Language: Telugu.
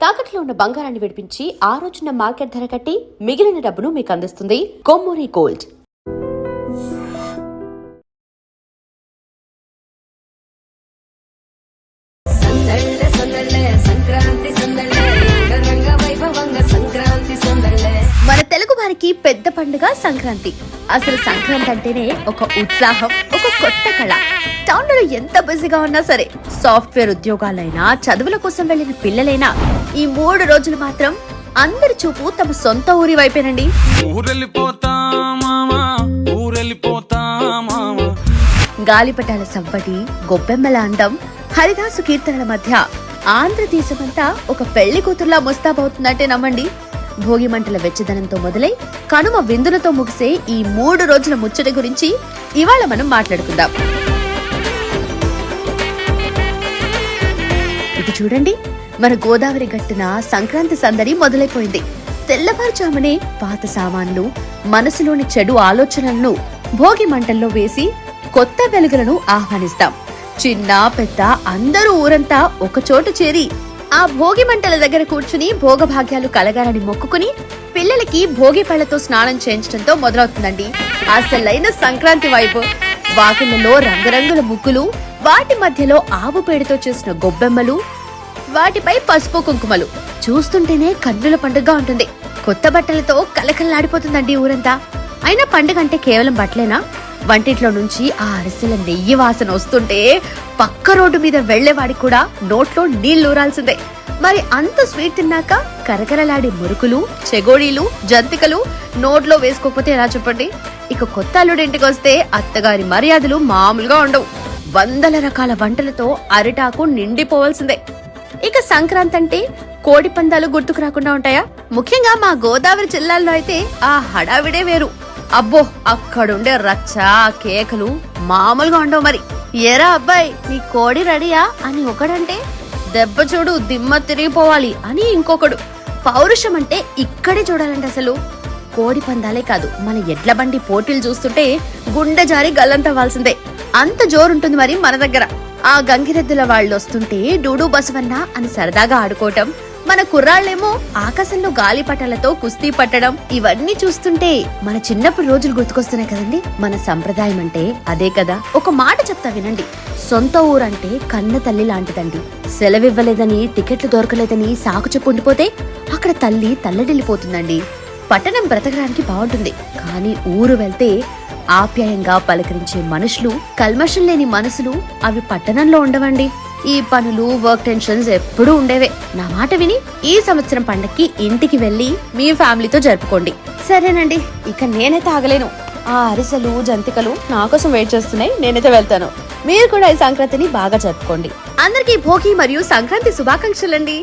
తాకట్లో ఉన్న బంగారాన్ని విడిపించి ఆ రోజున మార్కెట్ ధర కట్టి మిగిలిన డబ్బును మీకు అందిస్తుంది కొమ్మూరి గోల్డ్. మన తెలుగు వారికి పెద్ద పండుగ సంక్రాంతి. అసలు సంక్రాంతి అంటేనే ఒక ఉత్సాహం, ఒక కొత్త కళ. టౌన్ లో ఎంత బిజీగా ఉన్నా సరే, సాఫ్ట్వేర్ ఉద్యోగాలైనా చదువుల కోసం వెళ్లిన పిల్లలైనా ఈ 3 రోజులు మాత్రం అందరి చూపు తమ సొంత ఊరి వైపేనండి. గాలిపటాల సవ్వడి, గొబ్బెమ్మల అందం, హరిదాసు కీర్తనల మధ్య ఆంధ్రదేశమంతా ఒక పెళ్లి కూతుర్లా ముస్తాబవుతుందంటే నమ్మండి. భోగి మంటల వెచ్చదనంతో మొదలై కనుమ విందులతో ముగిసే ఈ 3 రోజుల ముచ్చట గురించి ఇవాళ మనం మాట్లాడుకుందాం. ఇది చూడండి, మన గోదావరి గట్టున సంక్రాంతి సందడి మొదలైపోయింది. తెల్లవారుజామునే పాత సామాన్లు, మనసులోని చెడు ఆలోచనలను భోగి మంటల్లో వేసి కొత్త వెలుగులను ఆహ్వానిస్తాం. చిన్న పెద్ద అందరూ ఊరంతా ఒక చోటు చేరి ఆ భోగి మంటల దగ్గర కూర్చుని భోగభాగ్యాలు కలగాలని మొక్కుకుని పిల్లలకి భోగి పళ్లతో స్నానం చేయించడంతో మొదలవుతుందండి అసలైన సంక్రాంతి వైపు. వాకిళ్లలో రంగురంగుల ముగ్గులు, వాటి మధ్యలో ఆవు పేడతో చేసిన గొబ్బెమ్మలు, వాటిపై పసుపు కుంకుమలు చూస్తుంటేనే కన్నుల పండుగగా ఉంటుంది. కొత్త బట్టలతో కలకల్లాడిపోతుందండి ఊరంతా. అయినా పండుగ అంటే కేవలం బట్టలేనా? వంటింట్లో నుంచి ఆ అరిసెల నెయ్యి వాసన వస్తుంటే పక్క రోడ్డు మీద వెళ్లేవాడికి కూడా నోట్లో నీళ్లూరాల్సిందే. మరి అంత స్వీట్ తిన్నాక కరకరలాడే మురుకులు, చెగోడీలు, జంతికలు నోట్లో వేసుకోకపోతే ఎలా చెప్పండి? ఇక కొత్త అల్లుడింటికి వస్తే అత్తగారి మర్యాదలు మామూలుగా ఉండవు. వందల రకాల వంటలతో అరిటాకు నిండిపోవాల్సిందే. ఇక సంక్రాంతి అంటే కోడి పందాలు గుర్తుకు రాకుండా ఉంటాయా? ముఖ్యంగా మా గోదావరి జిల్లాల్లో అయితే ఆ హడావిడే వేరు. అబ్బో, అక్కడుండే రచ్చ, కేకలు మామూలుగా ఉండవు. మరి ఏరా అబ్బాయి, నీ కోడి రెడీయా అని ఒకడంటే, దెబ్బ చూడు దిమ్మ తిరిగిపోవాలి అని ఇంకొకడు. పౌరుషం అంటే ఇక్కడే చూడాలంటే అసలు కోడి పందాలే కాదు, మన ఎడ్ల బండి పోటీలు చూస్తుంటే గుండె జారి గల్లంతవ్వాల్సిందే. అంత జోరుంటుంది మరి మన దగ్గర. ఆ గంగిరెద్దుల వాళ్ళు వస్తుంటే డూడు బసవన్న అని సరదాగా ఆడుకోవటం, మన కుర్రాళ్ళేమో ఆకాశంలో గాలిపటాలతో కుస్తీ పట్టడం, ఇవన్నీ చూస్తుంటే మన చిన్నప్పుడు రోజులు గుర్తుకొస్తున్నాయి కదండి. మన సంప్రదాయం అంటే అదే కదా. ఒక మాట చెప్తా వినండి, సొంత ఊరంటే కన్న తల్లి లాంటిదండి. సెలవివ్వలేదని, టికెట్లు దొరకలేదని సాకు చెప్పు ఉండిపోతే అక్కడ తల్లి తల్లడిల్లిపోతుందండి. పట్టణం బ్రతకడానికి బాగుంటుంది, కానీ ఊరు వెళ్తే ఆప్యాయంగా పలకరించే మనుషులు, కల్మషం లేని మనసులు అవి పట్టణంలో ఉండవండి. ఈ పనులు, వర్క్ టెన్షన్స్ ఎప్పుడూ ఉండేవే. నా మాట విని ఈ సంవత్సరం పండక్కి ఇంటికి వెళ్లి మీ ఫ్యామిలీతో జరుపుకోండి. సరేనండి, ఇక నేనైతే ఆగలేను. ఆ అరిసెలు, జంతికలు నా కోసం వెయిట్ చేస్తున్నాయి. నేనైతే వెళ్తాను. మీరు కూడా ఈ సంక్రాంతిని బాగా జరుపుకోండి. అందరికీ భోగి మరియు సంక్రాంతి శుభాకాంక్షలండి.